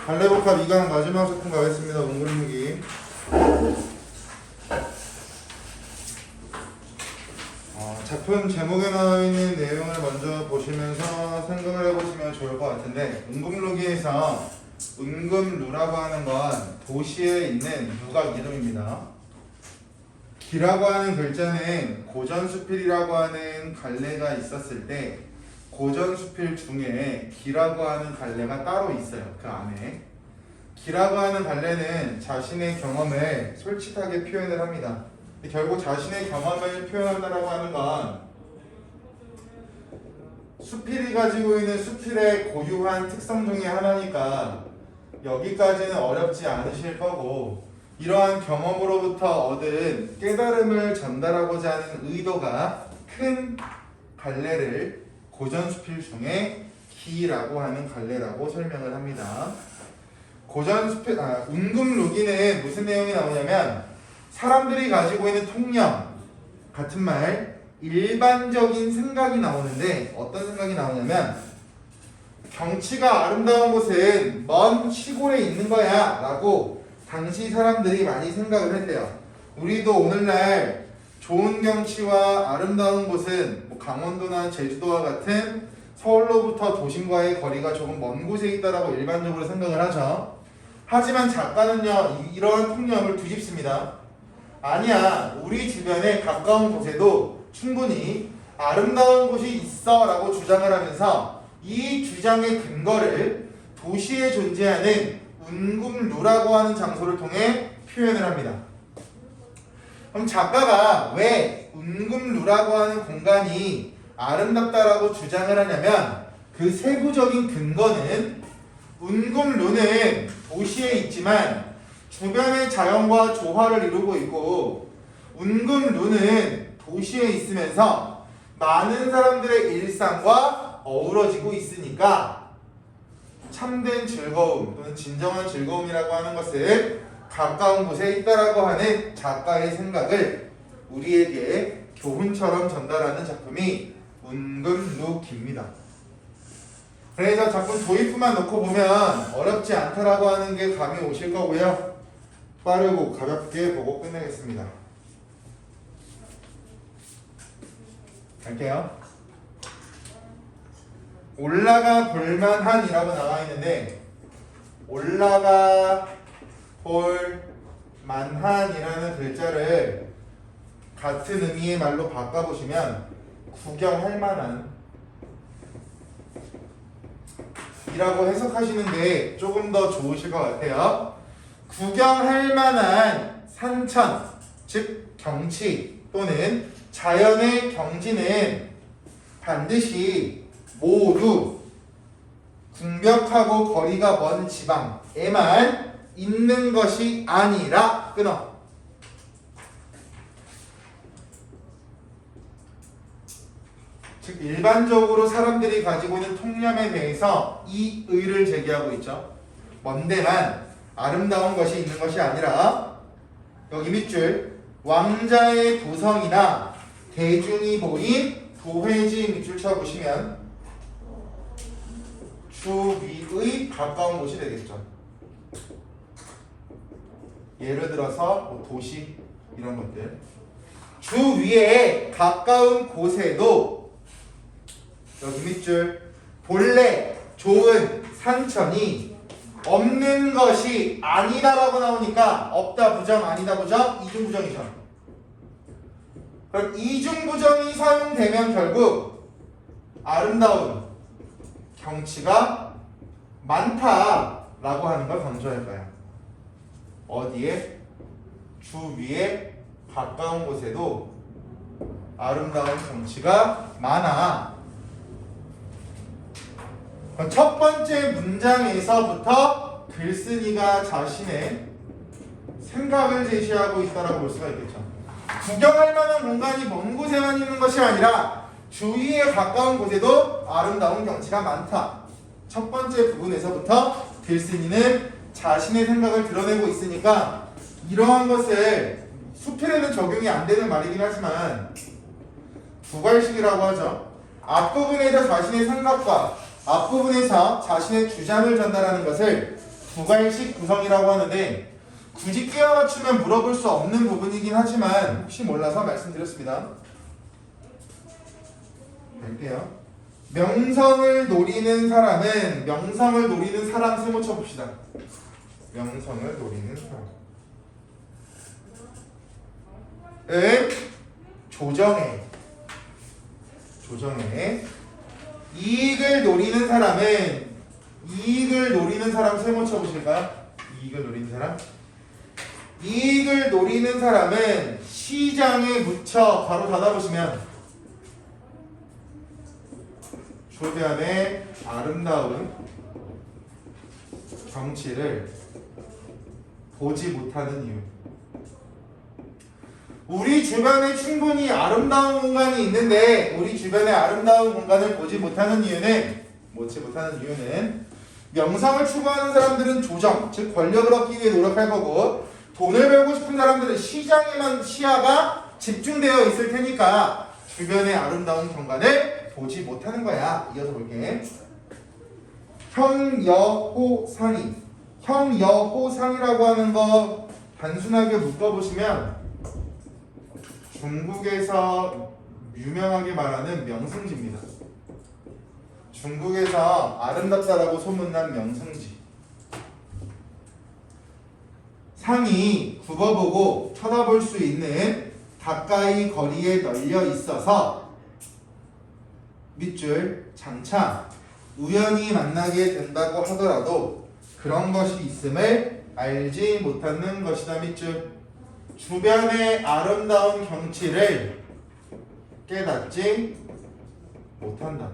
발레복합 2강 마지막 작품 가겠습니다. 몽골무기. 작품 제목에 나와 있는 내용을 먼저 보시면서 생각을 해보시면 좋을 것 같은데, 은금루기에서 은금루라고 하는 건 도시에 있는 누각 이름입니다. 기라고 하는 글자는 고전수필이라고 하는 갈래가 있었을 때 고전수필 중에 기라고 하는 갈래가 따로 있어요. 그 안에 기라고 하는 갈래는 자신의 경험을 솔직하게 표현을 합니다. 결국 자신의 경험을 표현한다라고 하는 건 수필이 가지고 있는 수필의 고유한 특성 중에 하나니까 여기까지는 어렵지 않으실 거고, 이러한 경험으로부터 얻은 깨달음을 전달하고자 하는 의도가 큰 갈래를 고전수필 중에 기라고 하는 갈래라고 설명을 합니다. 고전수필, 은금루기는 무슨 내용이 나오냐면, 사람들이 가지고 있는 통념, 같은 말, 일반적인 생각이 나오는데, 어떤 생각이 나오냐면, 경치가 아름다운 곳은 먼 시골에 있는 거야 라고 당시 사람들이 많이 생각을 했대요. 우리도 오늘날 좋은 경치와 아름다운 곳은 강원도나 제주도와 같은 서울로부터 도심과의 거리가 조금 먼 곳에 있다라고 일반적으로 생각을 하죠. 하지만 작가는요, 이러한 통념을 뒤집습니다. 아니야, 우리 주변에 가까운 곳에도 충분히 아름다운 곳이 있어 라고 주장을 하면서 이 주장의 근거를 도시에 존재하는 은금루라고 하는 장소를 통해 표현을 합니다. 그럼 작가가 왜 은금루라고 하는 공간이 아름답다라고 주장을 하냐면, 그 세부적인 근거는 은금루는 도시에 있지만 주변의 자연과 조화를 이루고 있고, 은금루는 도시에 있으면서 많은 사람들의 일상과 어우러지고 있으니까 참된 즐거움 또는 진정한 즐거움이라고 하는 것을 가까운 곳에 있다라고 하는 작가의 생각을 우리에게 교훈처럼 전달하는 작품이 은금루기입니다. 그래서 작품 도입부만 놓고 보면 어렵지 않다라고 하는 게 감이 오실 거고요. 빠르고 가볍게 보고 끝내겠습니다. 갈게요. 올라가 볼만한이라고 나와 있는데, 올라가 볼만한이라는 글자를 같은 의미의 말로 바꿔보시면 구경할 만한 이라고 해석하시는 게 조금 더 좋으실 것 같아요. 구경할 만한 산천, 즉 경치 또는 자연의 경지는 반드시 모두 궁벽하고 거리가 먼 지방에만 있는 것이 아니라 끊어. 즉 일반적으로 사람들이 가지고 있는 통념에 대해서 이 의를 제기하고 있죠. 먼 데만 아름다운 것이 있는 것이 아니라, 여기 밑줄 왕자의 도성이나 대중이 모인 도회지 밑줄 쳐보시면 주위의 가까운 곳이 되겠죠. 예를 들어서 뭐 도시 이런 것들, 주위에 가까운 곳에도 여기 밑줄 본래 좋은 산천이 없는 것이 아니다라고 나오니까 없다 부정 아니다 부정 이중부정이죠. 그럼 이중부정이 사용되면 결국 아름다운 경치가 많다라고 하는 걸 강조할 거야. 어디에? 주위에 가까운 곳에도 아름다운 경치가 많아. 첫 번째 문장에서부터 글쓴이가 자신의 생각을 제시하고 있다고 볼 수가 있겠죠. 구경할 만한 공간이 먼 곳에만 있는 것이 아니라 주위에 가까운 곳에도 아름다운 경치가 많다. 첫 번째 부분에서부터 글쓴이는 자신의 생각을 드러내고 있으니까, 이러한 것을 수필에는 적용이 안 되는 말이긴 하지만 두괄식이라고 하죠. 앞부분에서 자신의 생각과 앞부분에서 자신의 주장을 전달하는 것을 구괄식 구성이라고 하는데 굳이 끼워 맞추면 물어볼 수 없는 부분이긴 하지만 혹시 몰라서 말씀드렸습니다. 갈게요. 명성을 노리는 사람은 명성을 노리는 사람 세모 쳐봅시다. 명성을 노리는 사람. 조정해. 이익을 노리는 사람은 이익을 노리는 사람 세모 쳐보실까요? 이익을 노리는 사람. 이익을 노리는 사람은 시장에 묻혀 바로 닫아보시면 주변의 아름다운 경치를 보지 못하는 이유. 우리 주변에 충분히 아름다운 공간이 있는데 우리 주변의 아름다운 공간을 보지 못하는 이유는 명성을 추구하는 사람들은 조정, 즉 권력을 얻기 위해 노력할 거고 돈을 벌고 싶은 사람들은 시장에만 시야가 집중되어 있을 테니까 주변의 아름다운 경관을 보지 못하는 거야. 이어서 볼게. 형여호상이. 형여호상이라고 하는 거 단순하게 묶어보시면 중국에서 유명하게 말하는 명승지입니다. 중국에서 아름답다라고 소문난 명승지. 상이 굽어보고 쳐다볼 수 있는 가까이 거리에 널려 있어서 밑줄 장차 우연히 만나게 된다고 하더라도 그런 것이 있음을 알지 못하는 것이다. 밑줄. 주변의 아름다운 경치를 깨닫지 못한다.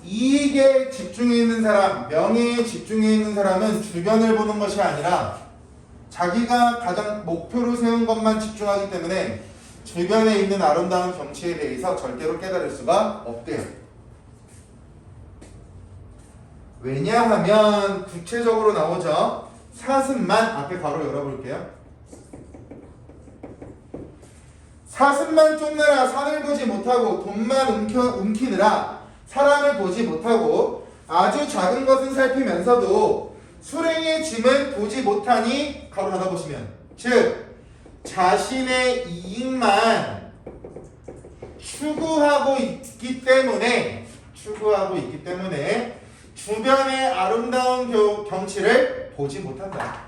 이익에 집중해 있는 사람, 명예에 집중해 있는 사람은 주변을 보는 것이 아니라 자기가 가장 목표로 세운 것만 집중하기 때문에 주변에 있는 아름다운 경치에 대해서 절대로 깨달을 수가 없대요. 왜냐하면 구체적으로 나오죠. 사슴만 앞에 가로 열어볼게요. 사슴만 쫓느라 산을 보지 못하고 돈만 움키느라 사람을 보지 못하고 아주 작은 것은 살피면서도 수랭의 짐은 보지 못하니 가로 닫아보시면 즉 자신의 이익만 추구하고 있기 때문에 주변의 아름다운 경치를 보지 못한다.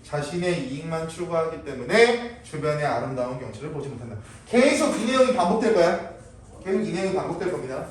자신의 이익만 추구하기 때문에 주변의 아름다운 경치를 보지 못한다. 계속 이 내용이 반복될 거야. 계속 이 내용이 반복될 겁니다.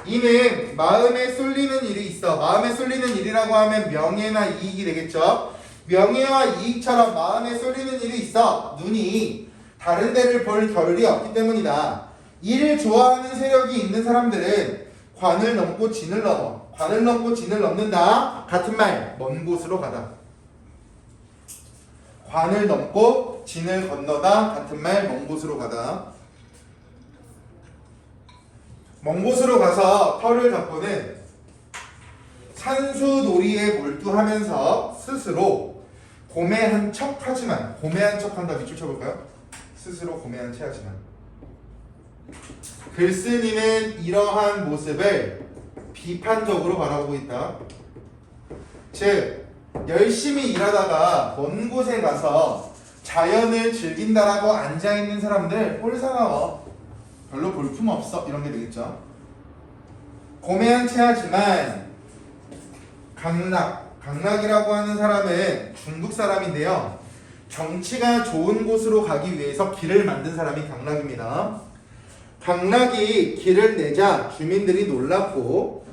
이는 마음에 쏠리는 일이 있어. 마음에 쏠리는 일이라고 하면 명예나 이익이 되겠죠. 명예와 이익처럼 마음에 쏠리는 일이 있어. 눈이 다른 데를 볼 겨를이 없기 때문이다. 이를 좋아하는 세력이 있는 사람들은 관을 넘고 진을 넘어. 관을 넘고 진을 넘는다. 같은 말, 먼 곳으로 가다. 관을 넘고 진을 건너다. 같은 말, 먼 곳으로 가다. 먼 곳으로 가서 털을 덮고는 산수놀이에 몰두하면서 스스로 고매한 척하지만 고매한 척한다. 밑줄 쳐볼까요? 스스로 고매한 체하지만 글쓴이는 이러한 모습을 비판적으로 바라보고 있다. 즉 열심히 일하다가 먼 곳에 가서 자연을 즐긴다라고 앉아있는 사람들 홀사나워. 별로 볼품없어. 이런 게 되겠죠. 고매한 체하지만 강락이라고 하는 사람은 중국 사람인데요. 경치가 좋은 곳으로 가기 위해서 길을 만든 사람이 강락입니다. 강락이 길을 내자 주민들이 놀랐고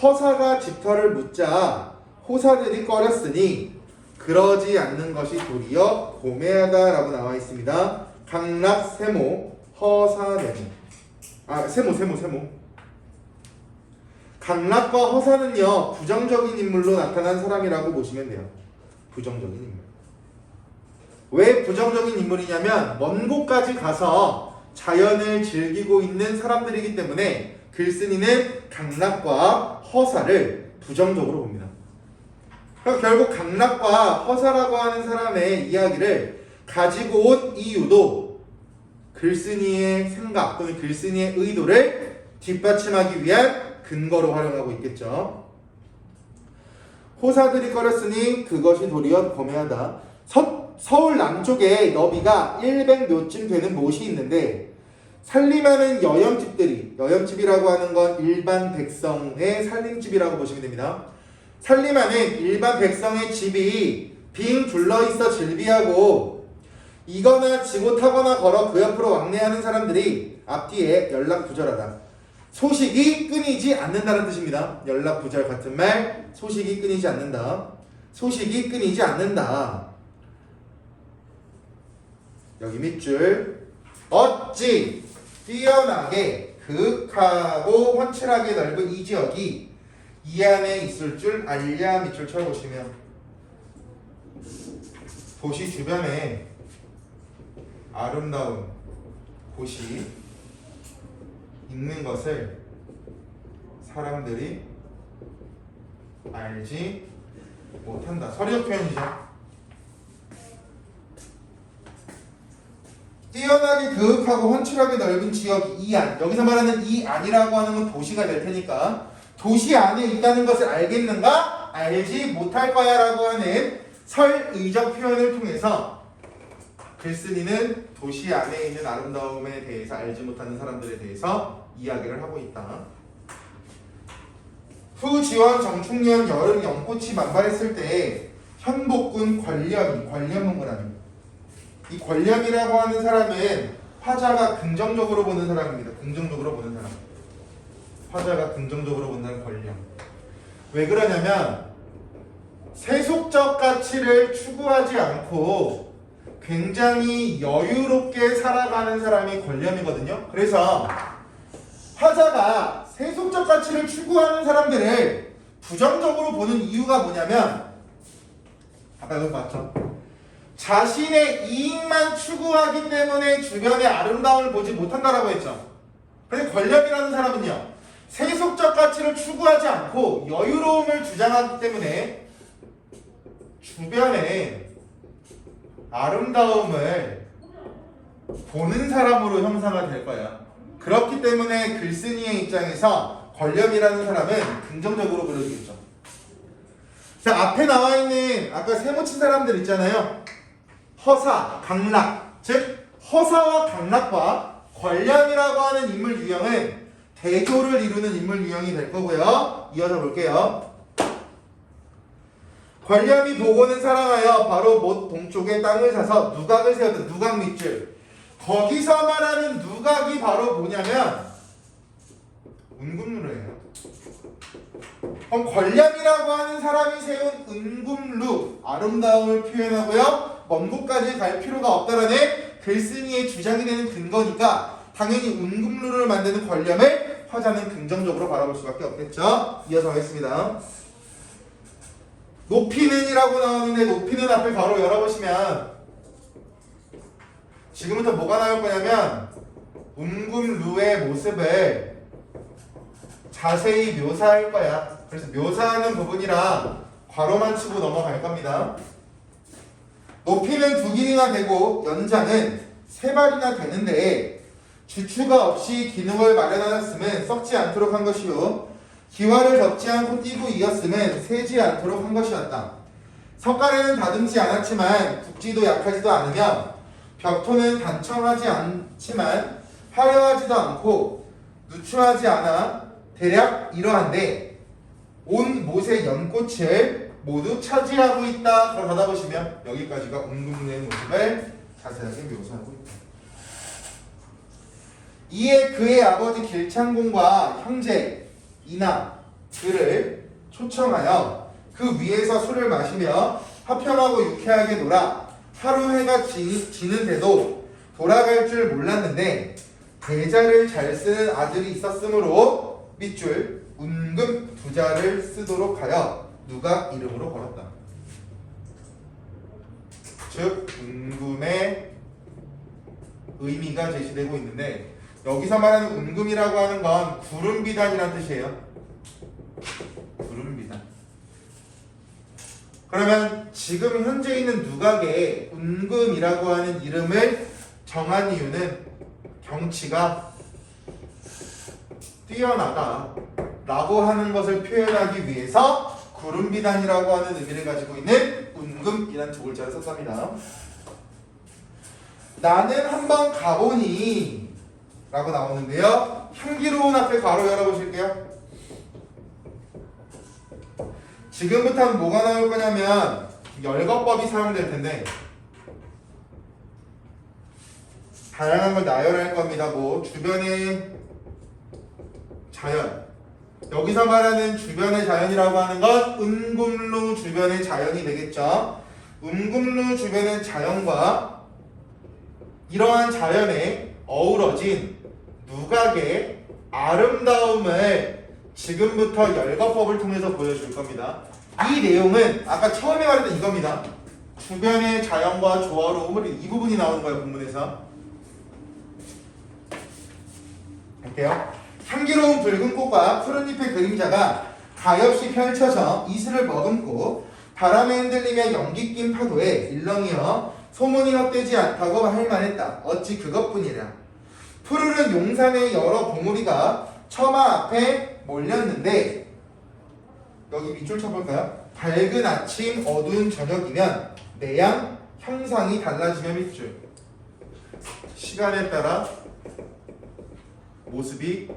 허사가 집터를 묻자 호사들이 꺼렸으니 그러지 않는 것이 도리어 고매하다라고 나와 있습니다. 강락 세모 허사 네모. 세모. 강락과 허사는요 부정적인 인물로 나타난 사람이라고 보시면 돼요. 부정적인 인물. 왜 부정적인 인물이냐면 먼 곳까지 가서 자연을 즐기고 있는 사람들이기 때문에 글쓴이는 강락과 허사를 부정적으로 봅니다. 그러니까 결국 강락과 허사라고 하는 사람의 이야기를 가지고 온 이유도 글쓴이의 생각 또는 글쓴이의 의도를 뒷받침하기 위한 근거로 활용하고 있겠죠. 호사들이 꺼렸으니 그것이 도리어 범해하다. 서울 남쪽에 너비가 100묘쯤 되는 못이 있는데 살림하는 여염집들이, 여염집이라고 하는 건 일반 백성의 살림집이라고 보시면 됩니다. 살림하는 일반 백성의 집이 빙 둘러있어 질비하고 이거나 지고 타거나 걸어 그 옆으로 왕래하는 사람들이 앞뒤에 연락부절하다. 소식이 끊이지 않는다는 뜻입니다. 연락부절 같은 말, 소식이 끊이지 않는다. 소식이 끊이지 않는다. 여기 밑줄. 어찌 뛰어나게 그윽하고 훤칠하게 넓은 이 지역이 이 안에 있을 줄 알랴. 밑줄 쳐보시면 도시 주변에 아름다운 곳이 있는 것을 사람들이 알지 못한다. 서리적 표현이죠. 뛰어나게 그윽하고 훤칠하게 넓은 지역이 이 안. 여기서 말하는 이 안이라고 하는 건 도시가 될 테니까 도시 안에 있다는 것을 알겠는가? 알지 못할 거야 라고 하는 설의적 표현을 통해서 글쓴이는 도시 안에 있는 아름다움에 대해서 알지 못하는 사람들에 대해서 이야기를 하고 있다. 후지원 정충년 여름 연꽃이 만발했을 때 현복군 관렴은 이 관렴이라고 하는 사람은 화자가 긍정적으로 보는 사람입니다. 긍정적으로 보는 사람. 화자가 긍정적으로 본다는 관렴. 왜 그러냐면 세속적 가치를 추구하지 않고 굉장히 여유롭게 살아가는 사람이 관렴이거든요. 그래서 화자가 세속적 가치를 추구하는 사람들을 부정적으로 보는 이유가 뭐냐면 아까 이거 봤죠? 자신의 이익만 추구하기 때문에 주변의 아름다움을 보지 못한다라고 했죠. 근데 관렴이라는 사람은요, 세속적 가치를 추구하지 않고 여유로움을 주장하기 때문에 주변에 아름다움을 보는 사람으로 형상화 될 거야. 그렇기 때문에 글쓴이의 입장에서 관렴이라는 사람은 긍정적으로 그려지겠죠. 자, 앞에 나와 있는 아까 세모 친 사람들 있잖아요. 허사, 강락. 즉 허사와 강락과 관렴이라고 하는 인물 유형은 대조를 이루는 인물 유형이 될 거고요. 이어서 볼게요. 관렴이 보고는 사랑하여 바로 못 동쪽에 땅을 사서 누각을 세웠다. 누각 밑줄. 거기서 말하는 누각이 바로 뭐냐면 운금루예요. 그럼 관렴이라고 하는 사람이 세운 은금루, 아름다움을 표현하고요. 먼 곳까지 갈 필요가 없다라는 글쓴이의 주장이 되는 근거니까 당연히 운금루를 만드는 관렴을 화자는 긍정적으로 바라볼 수밖에 없겠죠. 이어서 하겠습니다. 높이는 이라고 나오는데 높이는 앞을 바로 열어보시면 지금부터 뭐가 나올 거냐면 운금루의 모습을 자세히 묘사할 거야. 그래서 묘사하는 부분이라 괄호만 치고 넘어갈 겁니다. 높이는 2길이나 되고 연장은 3발이나 되는데 주추가 없이 기능을 마련하였음은 썩지 않도록 한 것이요 기와를 접지 않고 띄고 이었음은 새지 않도록 한 것이었다. 석가래는 다듬지 않았지만 굵지도 약하지도 않으며 벽토는 단청하지 않지만 화려하지도 않고 누추하지 않아 대략 이러한데 온 못의 연꽃을 모두 차지하고 있다. 그걸 받아보시면 여기까지가 운금루의 모습을 자세하게 묘사하고 있다. 이에 그의 아버지 길창공과 형제 이나 그를 초청하여 그 위에서 술을 마시며 화평하고 유쾌하게 놀아 하루 해가 지는데도 돌아갈 줄 몰랐는데 대자를 잘 쓰는 아들이 있었으므로 밑줄 운금 2자를 쓰도록 하여 누각 이름으로 걸었다. 즉 운금의 의미가 제시되고 있는데 여기서 말하는 운금이라고 하는 건 구름비단이라는 뜻이에요. 구름비단. 그러면 지금 현재 있는 누각에 운금이라고 하는 이름을 정한 이유는 경치가 뛰어나다 라고 하는 것을 표현하기 위해서 구름비단이라고 하는 의미를 가지고 있는 운금이라는 두 글자를 썼답니다. 나는 한번 가보니 라고 나오는데요. 향기로운 앞에 괄호 열어보실게요. 지금부터는 뭐가 나올 거냐면 열거법이 사용될 텐데 다양한 걸 나열할 겁니다. 뭐 주변의 자연, 여기서 말하는 주변의 자연이라고 하는 건 운금루 주변의 자연이 되겠죠. 운금루 주변의 자연과 이러한 자연에 어우러진 누각의 아름다움을 지금부터 열거법을 통해서 보여줄 겁니다. 이 내용은 아까 처음에 말했던 이겁니다. 주변의 자연과 조화로움을 이 부분이 나오는 거예요. 본문에서 볼게요. 향기로운 붉은 꽃과 푸른 잎의 그림자가 가엾이 펼쳐져 이슬을 머금고 바람에 흔들리며 연기 낀 파도에 일렁이어 소문이 헛되지 않다고 할 만했다. 어찌 그것뿐이라. 푸르른 용산의 여러 봉우리가 처마 앞에 몰렸는데 여기 밑줄 쳐볼까요? 밝은 아침 어두운 저녁이면 내양 형상이 달라지며 밑줄. 시간에 따라 모습이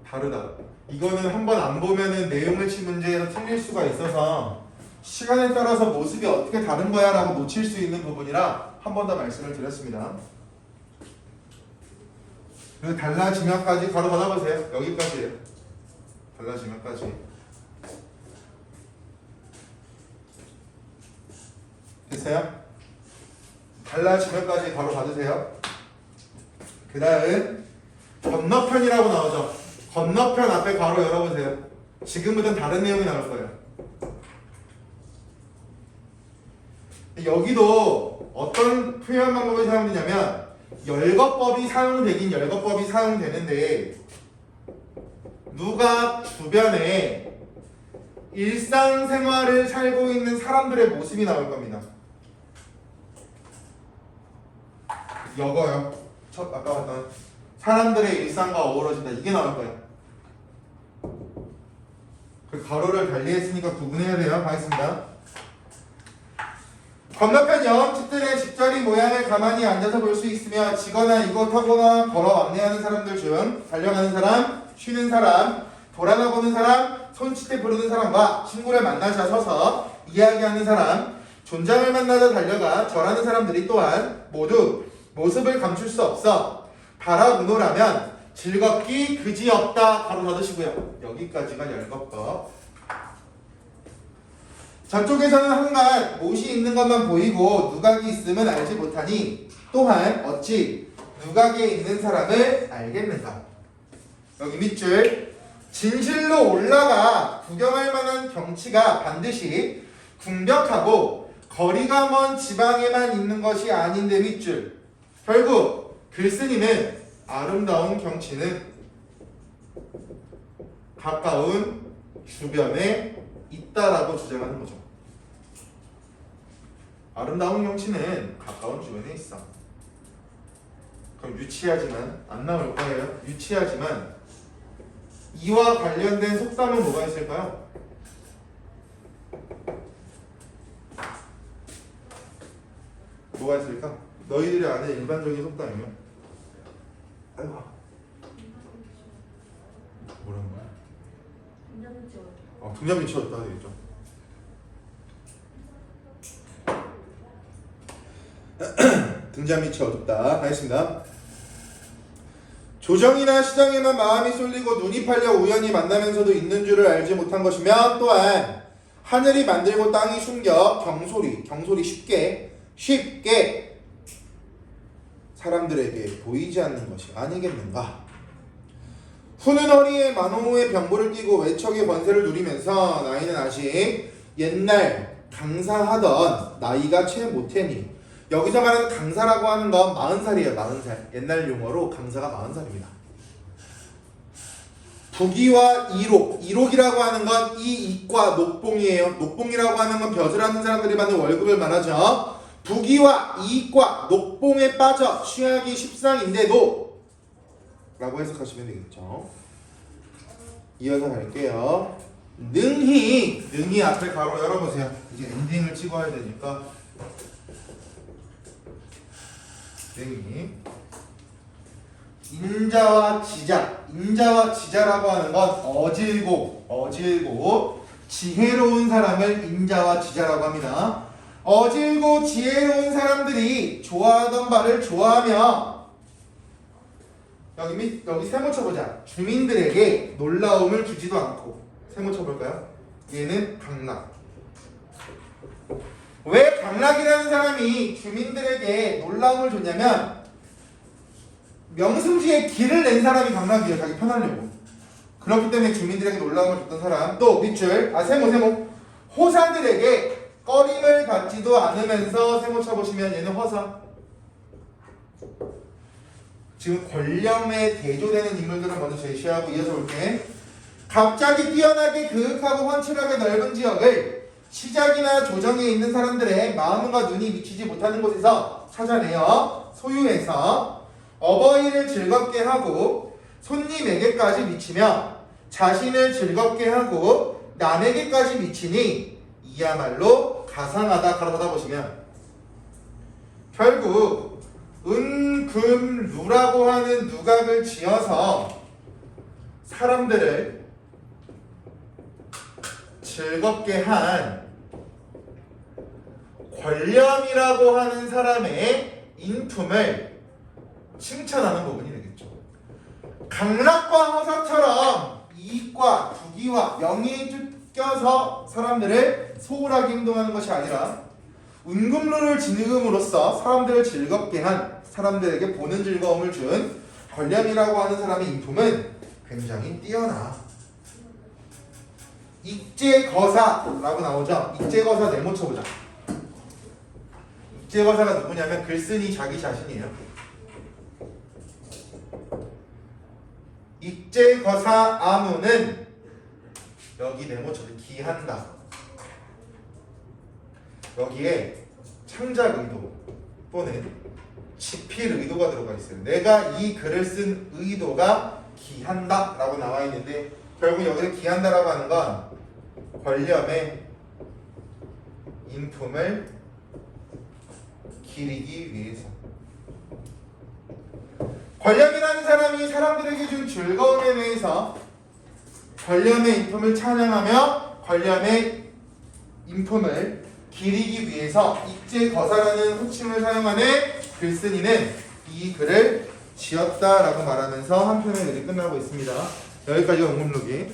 다르다. 이거는 한번 안 보면은 내용을 친 문제에서 틀릴 수가 있어서 시간에 따라서 모습이 어떻게 다른 거야 라고 놓칠 수 있는 부분이라 한 번 더 말씀을 드렸습니다. 그리고 달라지면까지 바로 받아보세요. 여기까지예요. 달라지면까지. 됐어요? 달라지면까지 바로 받으세요. 그 다음 건너편이라고 나오죠. 건너편 앞에 괄호 열어보세요. 지금부터는 다른 내용이 나올 거예요. 여기도 어떤 표현 방법이 사용되냐면 열거법이 사용되긴 열거법이 사용되는데 누가 주변에 일상생활을 살고 있는 사람들의 모습이 나올 겁니다. 여거요. 아까 봤던 사람들의 일상과 어우러진다. 이게 나올 거예요. 그 괄호를 달리했으니까 구분해야 돼요. 가겠습니다. 건너편 영업집들의 집자리 모양을 가만히 앉아서 볼 수 있으며 지거나 이곳하거나 걸어 왕래하는 사람들 중 달려가는 사람, 쉬는 사람, 돌아다보는 사람, 손짓대 부르는 사람과 친구를 만나자 서서 이야기하는 사람, 존장을 만나자 달려가 절하는 사람들이 또한 모두 모습을 감출 수 없어 바라보노라면 즐겁기 그지없다. 바로 닫으시고요. 여기까지가 열거법. 저쪽에서는 한간 못이 있는 것만 보이고 누각이 있음은 알지 못하니 또한 어찌 누각에 있는 사람을 알겠는가. 여기 밑줄. 진실로 올라가 구경할 만한 경치가 반드시 궁벽하고 거리가 먼 지방에만 있는 것이 아닌데 밑줄. 결국 글쓴이는 아름다운 경치는 가까운 주변에 있다라고 주장하는 거죠. 아름다운 경치는 가까운 주변에 있어. 그럼 유치하지만 안 나올 거예요. 유치하지만 이와 관련된 속담은 뭐가 있을까요? 뭐가 있을까? 너희들이 아는 일반적인 속담이면 아이고 뭐라는 거야? 등잔빛 치웠다 되겠죠. 등잔빛이 어둡다. 하겠습니다. 조정이나 시장에만 마음이 쏠리고 눈이 팔려 우연히 만나면서도 있는 줄을 알지 못한 것이며 또한 하늘이 만들고 땅이 숨겨 경솔이 쉽게 사람들에게 보이지 않는 것이 아니겠는가. 후는 허리에 만호의 병보를 띠고 외척의 권세를 누리면서 나이는 아직 옛날 강사하던 나이가 채 못해니. 여기서 말하는 강사라고 하는 건 40살이에요. 40살. 옛날 용어로 강사가 40살입니다. 부기와 이록, 이록이라고 하는 건 이익과 녹봉이에요. 녹봉이라고 하는 건 벼슬 하는 사람들이 받는 월급을 말하죠. 부기와 이익과 녹봉에 빠져 취하기 십상인데도 라고 해석하시면 되겠죠. 이어서 갈게요. 능히 앞에 가로 열어보세요. 이제 엔딩을 찍어야 되니까. 능히 인자와 지자라고 하는 건 어질고 지혜로운 사람을 인자와 지자라고 합니다. 어질고 지혜로운 사람들이 좋아하던 바를 좋아하며 여기 세모 쳐보자. 주민들에게 놀라움을 주지도 않고. 세모 쳐볼까요? 얘는 강락. 왜 강락이라는 사람이 주민들에게 놀라움을 줬냐면 명승지에 길을 낸 사람이 강락이에요. 자기 편하려고. 그렇기 때문에 주민들에게 놀라움을 줬던 사람. 또 밑줄 세모 호사들에게 꺼림을 갖지도 않으면서 세모 쳐보시면 얘는 허사. 지금 권력에 대조되는 인물들을 먼저 제시하고 이어서 볼게. 갑자기 뛰어나게 그윽하고 훤칠하게 넓은 지역을 시작이나 조정에 있는 사람들의 마음과 눈이 미치지 못하는 곳에서 찾아내어 소유해서 어버이를 즐겁게 하고 손님에게까지 미치며 자신을 즐겁게 하고 남에게까지 미치니 이야말로 가상하다. 가로 닫아보시면 결국 은금루라고 하는 누각을 지어서 사람들을 즐겁게 한 권렴이라고 하는 사람의 인품을 칭찬하는 부분이 되겠죠. 강락과 허사처럼 이익과 부귀와 명예에 쫓겨서 사람들을 소홀하게 행동하는 것이 아니라 은금루를 지금으로써 사람들을 즐겁게 한, 사람들에게 보는 즐거움을 준 권렴이라고 하는 사람의 인품은 굉장히 뛰어나. 익제거사라고 나오죠. 익제거사 네모 쳐보자. 익제거사가 누구냐면 글쓴이 자기 자신이에요. 익제거사 아무는 여기 네모 쳐서 기한다. 여기에 창작 의도 또는 집필 의도가 들어가 있어요. 내가 이 글을 쓴 의도가 기한다 라고 나와 있는데 결국 여기서 기한다 라고 하는 건 권렴의 인품을 기리기 위해서. 권렴이라는 사람이 사람들에게 준 즐거움에 대해서 권렴의 인품을 찬양하며 권렴의 인품을 기리기 위해서 익제거사라는 호칭을 사용하는 글쓴이는 이 글을 지었다라고 말하면서 한 편의 글이 끝나고 있습니다. 여기까지가 은금록이.